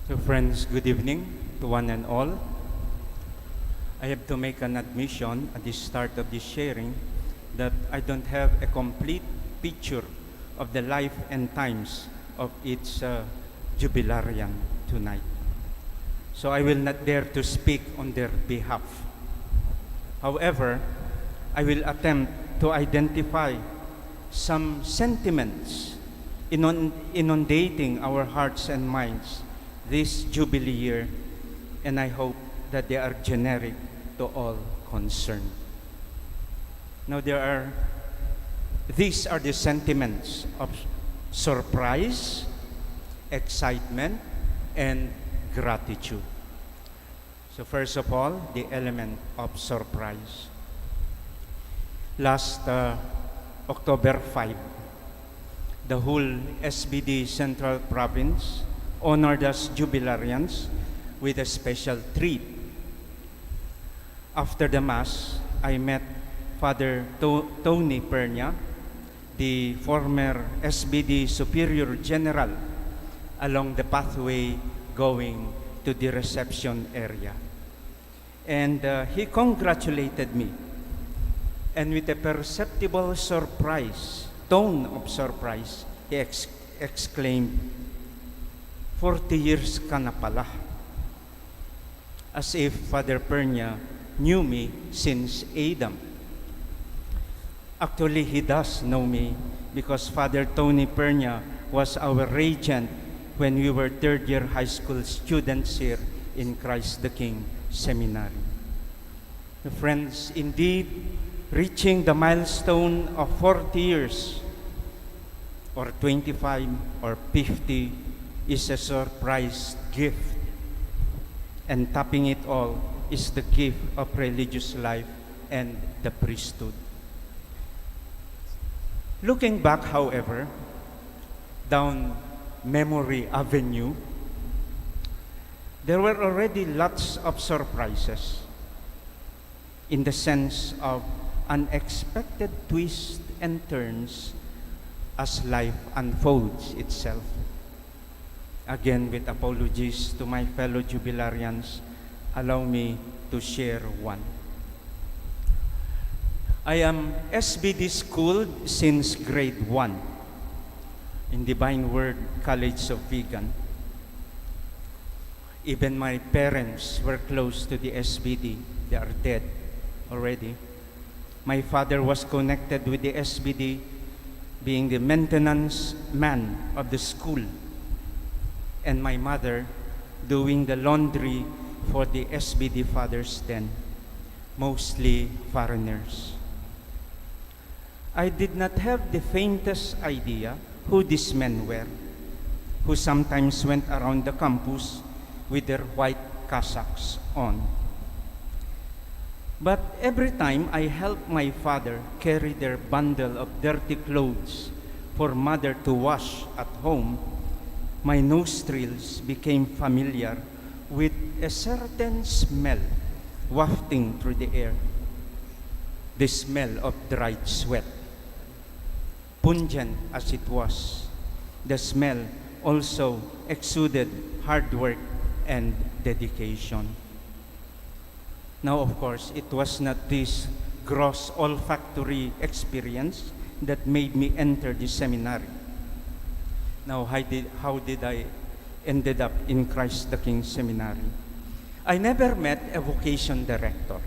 So friends, good evening to one and all. I have to make an admission at the start of this sharing that I don't have a complete picture of the life and times of its jubilarian tonight. So I will not dare to speak on their behalf. However, I will attempt to identify some sentiments inundating our hearts and minds this Jubilee year, and I hope that they are generic to all concerned. Now these are the sentiments of surprise, excitement, and gratitude. So first of all, the element of surprise. Last October 5, the whole SVD Central Province honored us jubilarians with a special treat. After the Mass, I met Father Tony Pernia, the former SVD Superior General, along the pathway going to the reception area. And he congratulated me. And with a perceptible tone of surprise, he exclaimed, 40 years ka na pala. As if Father Pernia knew me since Adam. Actually, he does know me because Father Tony Pernia was our regent when we were third-year high school students here in Christ the King Seminary. Friends, indeed, reaching the milestone of 40 years or 25 or 50 is a surprise gift, and topping it all is the gift of religious life and the priesthood. Looking back, however, down memory avenue, there were already lots of surprises in the sense of unexpected twists and turns as life unfolds itself. Again, with apologies to my fellow jubilarians, allow me to share one. I am SVD schooled since grade 1 in Divine Word College of Vegan. Even my parents were close to the SVD. They are dead already. My father was connected with the SVD, being the maintenance man of the school, and my mother doing the laundry for the SVD fathers then, mostly foreigners. I did not have the faintest idea who these men were, who sometimes went around the campus with their white cassocks on. But every time I helped my father carry their bundle of dirty clothes for mother to wash at home, my nostrils became familiar with a certain smell wafting through the air. The smell of dried sweat. Pungent as it was, the smell also exuded hard work and dedication. Now, of course, it was not this gross olfactory experience that made me enter the seminary. Now, how did I ended up in Christ the King Seminary? I never met a vocation director.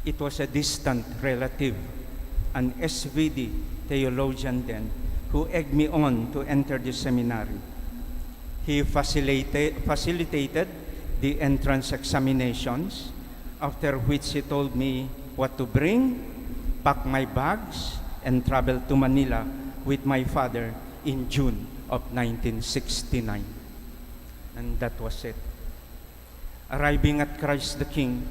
It was a distant relative, an SVD theologian then, who egged me on to enter the seminary. He facilitated the entrance examinations, after which he told me what to bring, pack my bags, and travel to Manila with my father in June of 1969. And that was it. Arriving at Christ the King,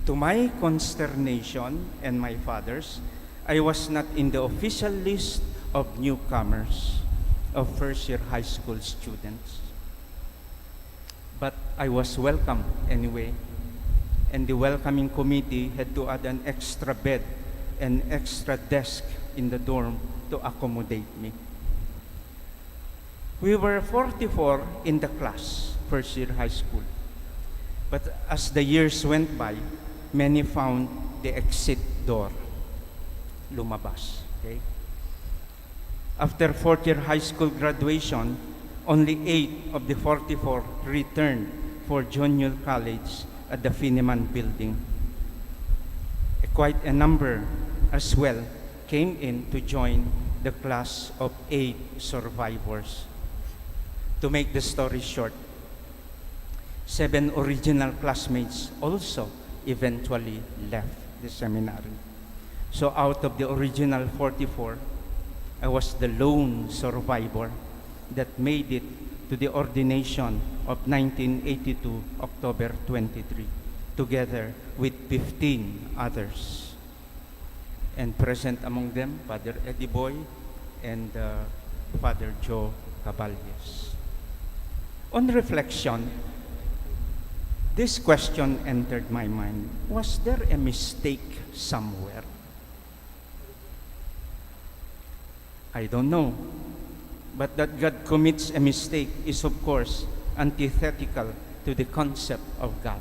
to my consternation and my father's, I was not in the official list of newcomers, of first-year high school students. But I was welcome anyway, and the welcoming committee had to add an extra bed and extra desk in the dorm to accommodate me. We were 44 in the class, first year high school. But as the years went by, many found the exit door. Lumabas. Okay? After fourth year high school graduation, only 8 of the 44 returned for junior college at the Finiman building. Quite a number as well came in to join the class of 8 survivors. To make the story short, 7 original classmates also eventually left the seminary. So out of the original 44, I was the lone survivor that made it to the ordination of 1982, October 23, together with 15 others. And present among them, Father Eddie Boy and Father Joe Caballes. On reflection, this question entered my mind. Was there a mistake somewhere? I don't know. But that God commits a mistake is, of course, antithetical to the concept of God.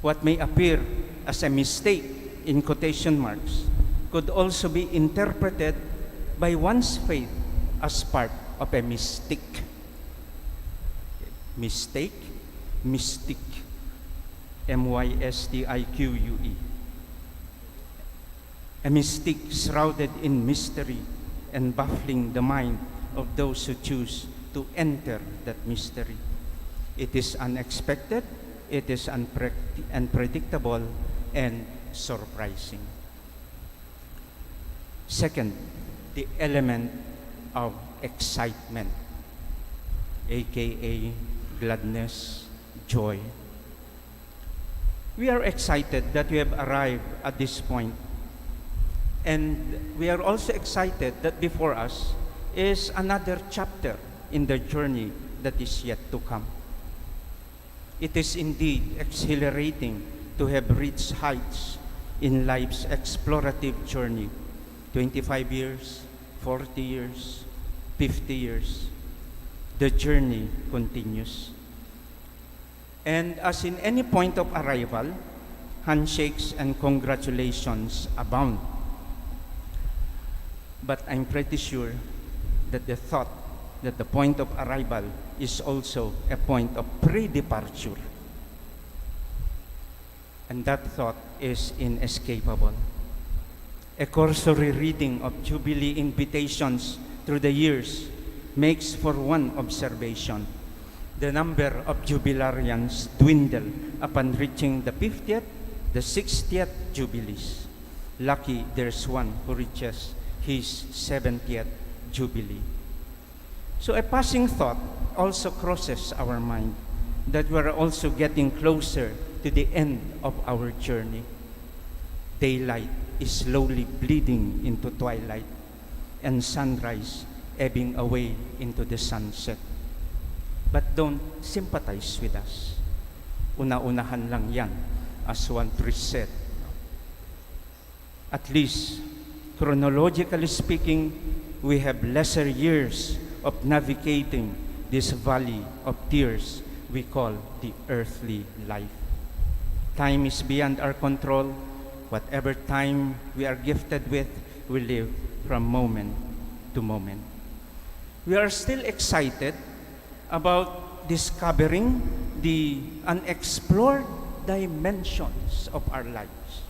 What may appear as a mistake, in quotation marks, could also be interpreted by one's faith as part of a mistake. Mistake, mystic, M-Y-S-T-I-Q-U-E. A mystique shrouded in mystery and baffling the mind of those who choose to enter that mystery. It is unexpected, it is unpredictable, and surprising. Second, the element of excitement, aka gladness, joy. We are excited that we have arrived at this point. And we are also excited that before us is another chapter in the journey that is yet to come. It is indeed exhilarating to have reached heights in life's explorative journey. 25 years, 40 years, 50 years. The journey continues. And as in any point of arrival, handshakes and congratulations abound. But I'm pretty sure that the thought that the point of arrival is also a point of pre-departure. And that thought is inescapable. A cursory reading of Jubilee invitations through the years makes for one observation. The number of jubilarians dwindle upon reaching the 50th, the 60th Jubilees. Lucky there's one who reaches his 70th Jubilee. So a passing thought also crosses our mind that we're also getting closer to the end of our journey. Daylight is slowly bleeding into twilight, and sunrise ebbing away into the sunset. But don't sympathize with us. Una-unahan lang yan, as one priest said. At least, chronologically speaking, we have lesser years of navigating this valley of tears we call the earthly life. Time is beyond our control. Whatever time we are gifted with, we live from moment to moment. We are still excited about discovering the unexplored dimensions of our lives.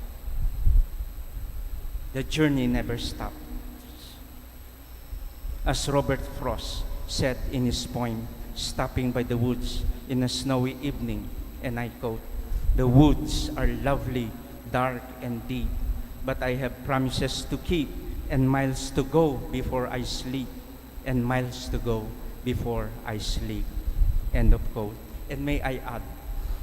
The journey never stops. As Robert Frost said in his poem, Stopping by the Woods in a Snowy Evening, and I quote, "The woods are lovely, dark and deep, but I have promises to keep and miles to go before I sleep, and miles to go before I sleep." End of quote. And may I add,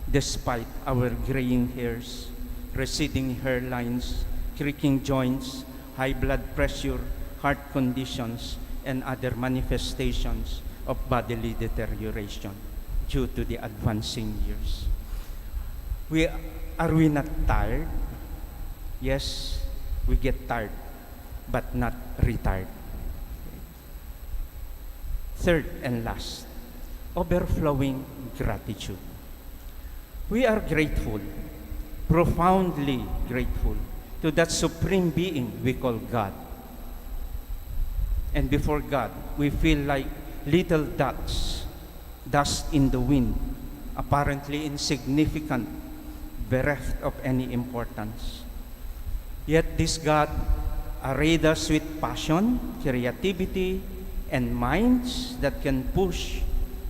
despite our graying hairs, receding hairlines, creaking joints, high blood pressure, heart conditions, and other manifestations of bodily deterioration due to the advancing years. Are we not tired? Yes, we get tired, but not retired. Third and last, overflowing gratitude. We are grateful, profoundly grateful to that supreme being we call God. And before God, we feel like little dots, dust in the wind, apparently insignificant, bereft of any importance. Yet this God arrayed us with passion, creativity, and minds that can push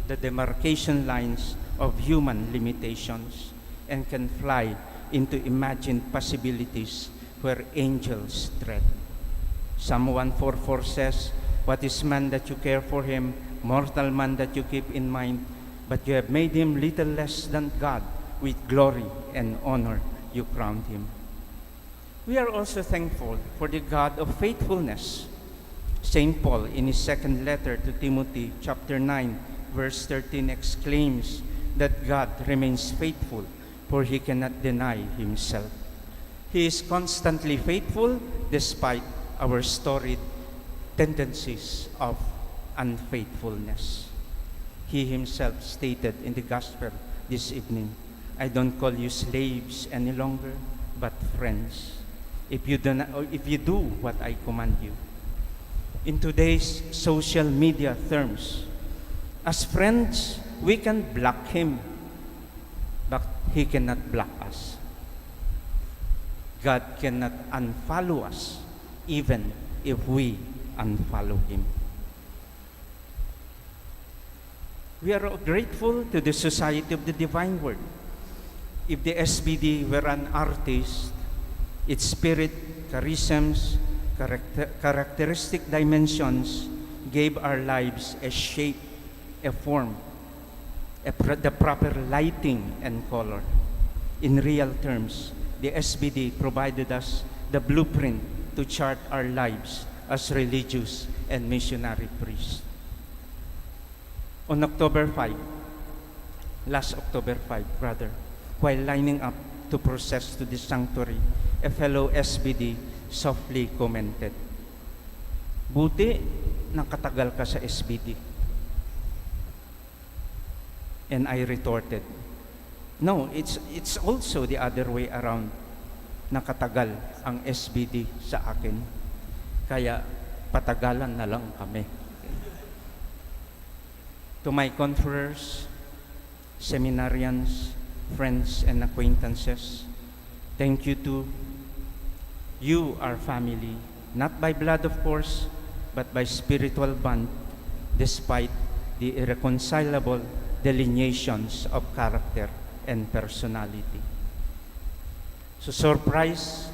the demarcation lines of human limitations and can fly into imagined possibilities where angels tread. Psalm 144 says, "What is man that you care for him, mortal man that you keep in mind? But you have made him little less than God. With glory and honor you crowned him." We are also thankful for the God of faithfulness. St. Paul, in his second letter to Timothy, chapter 9, verse 13, exclaims that God remains faithful, for he cannot deny himself. He is constantly faithful despite our storied tendencies of unfaithfulness. He himself stated in the gospel this evening, "I don't call you slaves any longer, but friends, if you do what I command you." In today's social media terms, as friends, we can block him, but he cannot block us. God cannot unfollow us, even if we unfollow him. We are grateful to the Society of the Divine Word. If the SVD were an artist, its spirit, charisms, characteristic dimensions gave our lives a shape, a form, the proper lighting and color. In real terms, the SVD provided us the blueprint to chart our lives as religious and missionary priests. On last October 5, while lining up to process to the sanctuary, a fellow SVD softly commented, "Buti nakatagal ka sa SVD." And I retorted, "No, it's also the other way around. Nakatagal ang SVD sa akin, kaya patagalan na lang kami." To my conferers, seminarians, friends, and acquaintances, thank you too. You are family, not by blood of course, but by spiritual bond, despite the irreconcilable delineations of character and personality. So surprise,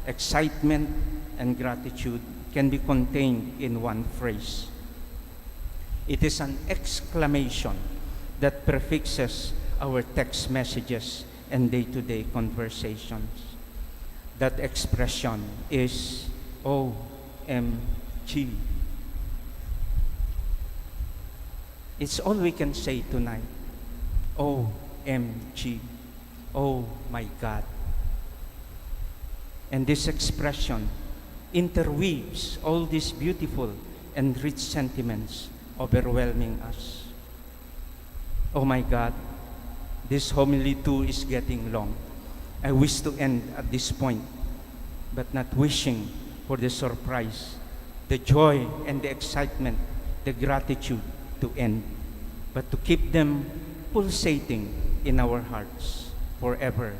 excitement, and gratitude can be contained in one phrase. It is an exclamation that prefixes our text messages and day-to-day conversations. That expression is OMG. It's all we can say tonight. OMG. Oh my God. And this expression interweaves all these beautiful and rich sentiments overwhelming us. Oh my God, this homily too is getting long. I wish to end at this point, but not wishing for the surprise, the joy and the excitement, the gratitude to end, but to keep them pulsating in our hearts forever.